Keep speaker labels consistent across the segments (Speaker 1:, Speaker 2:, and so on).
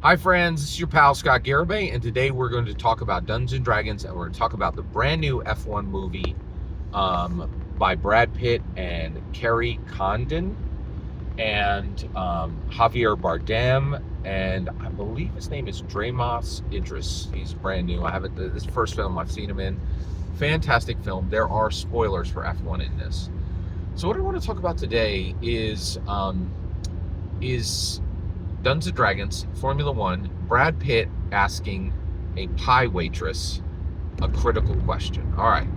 Speaker 1: Hi friends, this is your pal Scott Garibay, and today we're going to talk about Dungeons & Dragons, and we're going to talk about the brand new F1 movie by Brad Pitt and Kerry Condon and Javier Bardem, and I believe his name is Dramos Idris. He's brand new. This is the first film I've seen him in. Fantastic film. There are spoilers for F1 in this. So what I want to talk about today is Dungeons & Dragons, Formula One, Brad Pitt asking a pie waitress a critical question. All right,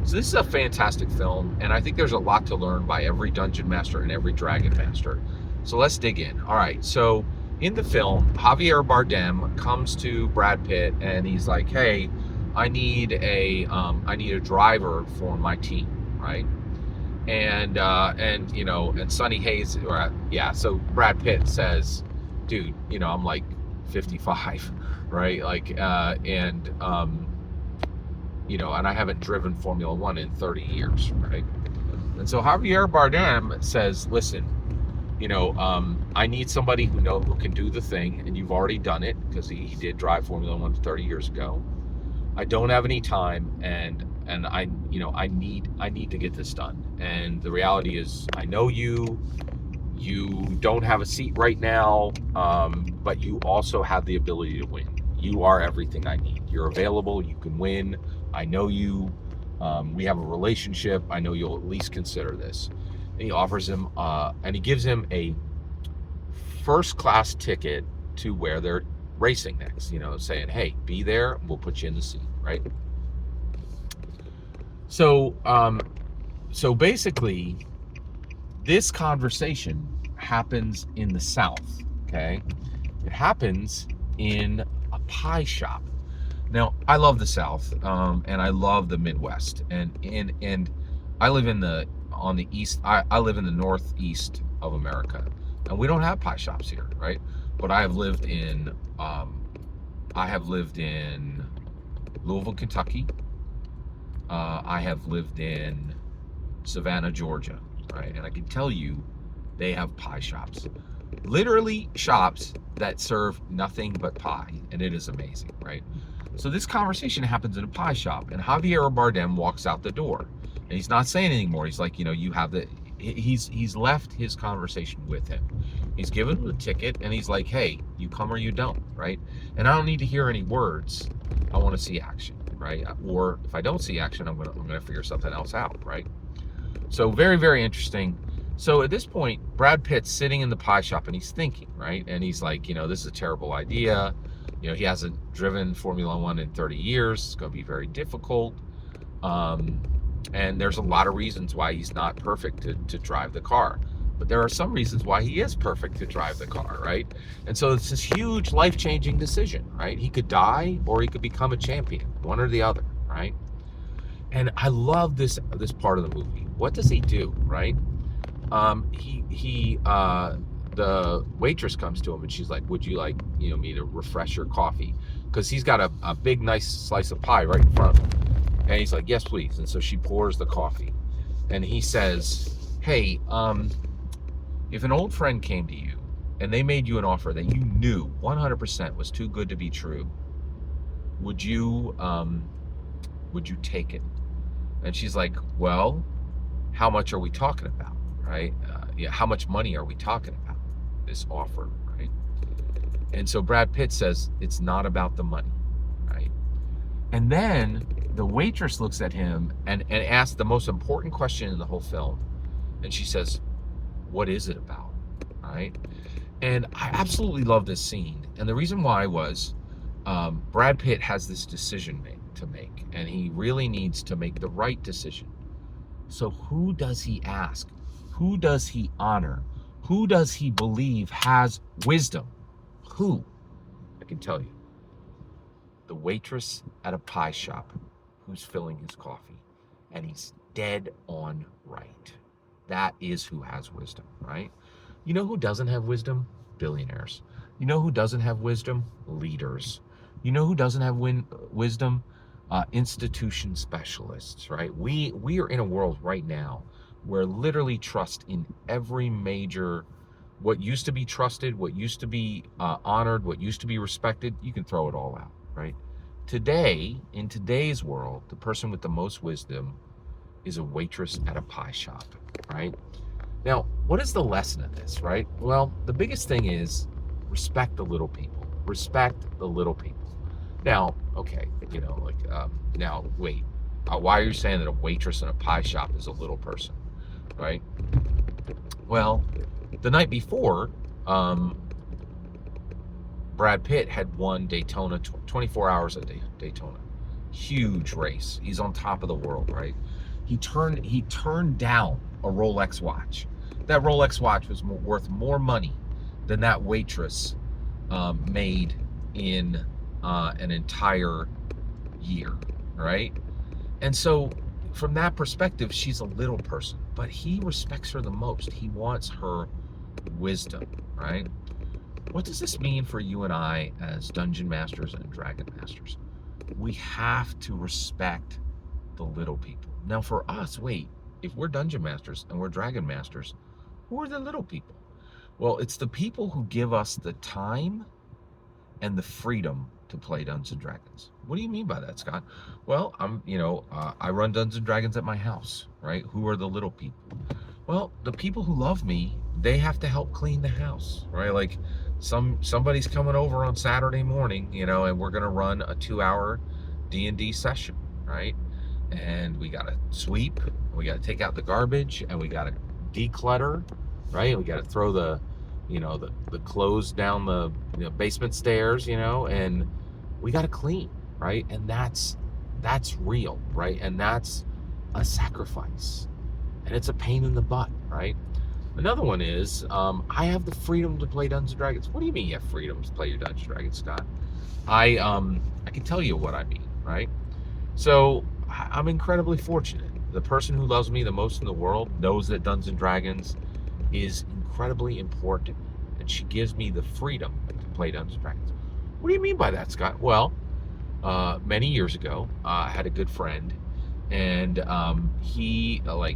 Speaker 1: so this is a fantastic film, and I think there's a lot to learn by every Dungeon Master and every Dragon Master. So let's dig in. All right, so in the film, Javier Bardem comes to Brad Pitt, and he's like, hey, I need a driver for my team, right? And Sonny Hayes, so Brad Pitt says, dude, I'm like 55, right? And I haven't driven Formula One in 30 years, right? And so Javier Bardem says, listen, I need somebody who can do the thing, and you've already done it because he did drive Formula One 30 years ago. I don't have any time, and I need to get this done. And the reality is, I know you don't have a seat right now, but you also have the ability to win. You are everything I need. You're available. You can win. I know you. We have a relationship. I know you'll at least consider this. And he offers him, and he gives him a first-class ticket to where they're racing next. Saying, hey, be there. We'll put you in the seat, right? So basically, this conversation happens in the South, okay? It happens in a pie shop. Now, I love the South, and I love the Midwest, and I live on the east. I live in the northeast of America, and we don't have pie shops here, right? But I have lived in Louisville, Kentucky. I have lived in Savannah, Georgia, right? And I can tell you, they have pie shops. Literally shops that serve nothing but pie, and it is amazing, right? So this conversation happens in a pie shop, and Javier Bardem walks out the door, and he's not saying anymore. He's like, you have the. He's left his conversation with him. He's given him the ticket, and he's like, hey, you come or you don't, right? And I don't need to hear any words. I want to see action, right? Or if I don't see action, I'm gonna figure something else out, right? So very, very interesting. So at this point, Brad Pitt's sitting in the pie shop, and he's thinking, right? And he's like, this is a terrible idea. He hasn't driven Formula One in 30 years. It's going to be very difficult. And there's a lot of reasons why he's not perfect to drive the car. But there are some reasons why he is perfect to drive the car, right? And so it's this huge life-changing decision, right? He could die or he could become a champion, one or the other, right? And I love this part of the movie. What does he do, right? The waitress comes to him, and she's like, would you like me to refresh your coffee? Because he's got a big nice slice of pie right in front of him, and he's like, yes please. And so she pours the coffee, and he says, hey, if an old friend came to you and they made you an offer that you knew 100% was too good to be true, would you take it? And she's like, well, how much are we talking about, right? How much money are we talking about, this offer, right? And so Brad Pitt says, it's not about the money, right? And then the waitress looks at him and asks the most important question in the whole film. And she says, what is it about, right? And I absolutely love this scene. And the reason why was Brad Pitt has this decision to make, and he really needs to make the right decision. So who does he ask? Who does he honor? Who does he believe has wisdom? Who? I can tell you. The waitress at a pie shop who's filling his coffee. And he's dead on right. That is who has wisdom, right? You know who doesn't have wisdom? Billionaires. You know who doesn't have wisdom? Leaders. You know who doesn't have wisdom? Institution specialists, right? We are in a world right now where literally trust in every major what used to be trusted, what used to be honored, what used to be respected, you can throw it all out, right? Today, in today's world, the person with the most wisdom is a waitress at a pie shop, right? Now, what is the lesson of this, right? Well, the biggest thing is respect the little people. Respect the little people. Now, okay, now, wait. Why are you saying that a waitress in a pie shop is a little person, right? Well, the night before, Brad Pitt had won Daytona, 24 hours at Daytona. Huge race. He's on top of the world, right? He turned down a Rolex watch. That Rolex watch was worth more money than that waitress made in an entire year, right? And so from that perspective, she's a little person, but he respects her the most. He wants her wisdom, right? What does this mean for you and I as Dungeon Masters and Dragon Masters? We have to respect the little people. Now for us, wait, if we're Dungeon Masters and we're Dragon Masters, who are the little people? Well, it's the people who give us the time and the freedom to play Dungeons and Dragons. What do you mean by that, Scott? Well, I run Dungeons and Dragons at my house, right? Who are the little people? Well, the people who love me, they have to help clean the house, right? Like somebody's coming over on Saturday morning, and we're gonna run a 2-hour D&D session, right? And we gotta sweep, we gotta take out the garbage, and we gotta declutter, right? We gotta throw the clothes down the basement stairs, and we got to clean, right? And that's real, right? And that's a sacrifice, and it's a pain in the butt, right? Another one is I have the freedom to play Dungeons and Dragons. What do you mean you have freedom to play your Dungeons and Dragons, Scott? I can tell you what I mean, right? So I'm incredibly fortunate. The person who loves me the most in the world knows that Dungeons and Dragons is incredibly important to me, and she gives me the freedom to play Dungeons and Dragons. What do you mean by that, Scott? Well, many years ago, I had a good friend, and he was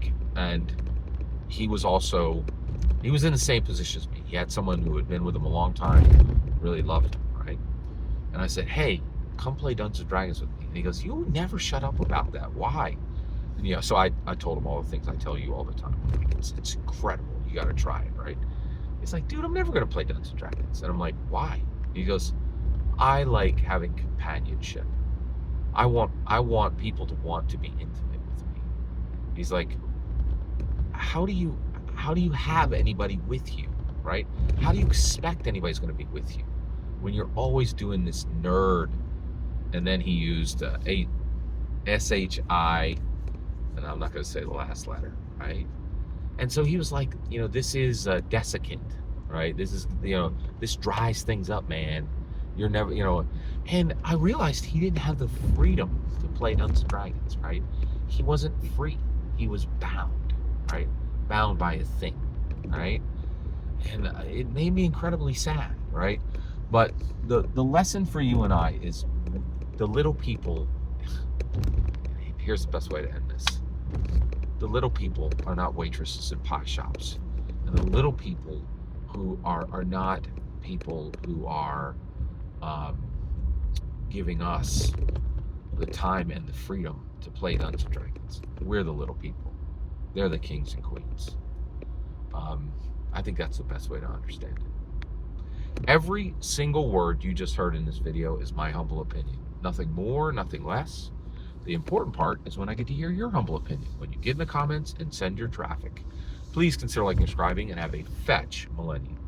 Speaker 1: in the same position as me. He had someone who had been with him a long time, really loved him, right? And I said, hey, come play Dungeons and Dragons with me. And he goes, you never shut up about that. Why? And, so I told him all the things I tell you all the time. It's incredible. You got to try it, right? He's like, dude, I'm never going to play Dungeons and Dragons. And I'm like, why? He goes, I like having companionship. I want people to want to be intimate with me. He's like, how do you have anybody with you, right? How do you expect anybody's going to be with you when you're always doing this nerd? And then he used SHI, and I'm not going to say the last letter, right? And so he was like, this is desiccant, right? This is, this dries things up, man. You're never, and I realized he didn't have the freedom to play Dungeons and Dragons, right? He wasn't free. He was bound, right? Bound by a thing, right? And it made me incredibly sad, right? But the lesson for you and I is the little people. Here's the best way to end this. The little people are not waitresses in pie shops. And the little people who are not people who are giving us the time and the freedom to play Dungeons and Dragons. We're the little people. They're the kings and queens. I think that's the best way to understand it. Every single word you just heard in this video is my humble opinion. Nothing more, nothing less. The important part is when I get to hear your humble opinion, when you get in the comments and send your traffic. Please consider liking and subscribing, and have a fetch millennium.